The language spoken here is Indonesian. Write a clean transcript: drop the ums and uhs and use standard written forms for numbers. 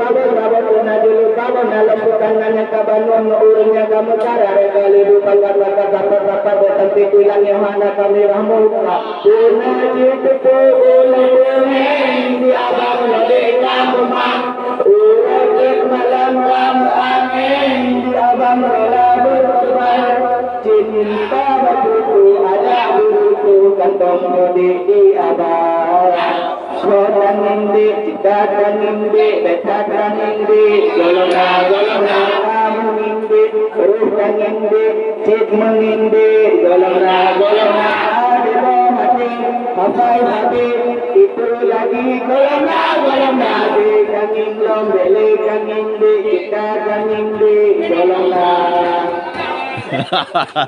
babon babon dulu babon dalam bukan nanya kabanun urungnya kamu cara rekali bukan kata kata betul tikulan Yohana kami rahmuka tuna jitu ulun di abang di kamu mang urut malam ram angin di abang lalu cinta batu ada buku kantong di abang Sodan indi, citakan indi, betakan indi, golongan kamu indi, ruhkan indi, citmeng indi, golongan adil hati, papai hati, itu lagi golongan hati, kan indom, belikan indi, citakan indi, golongan. Hahaha.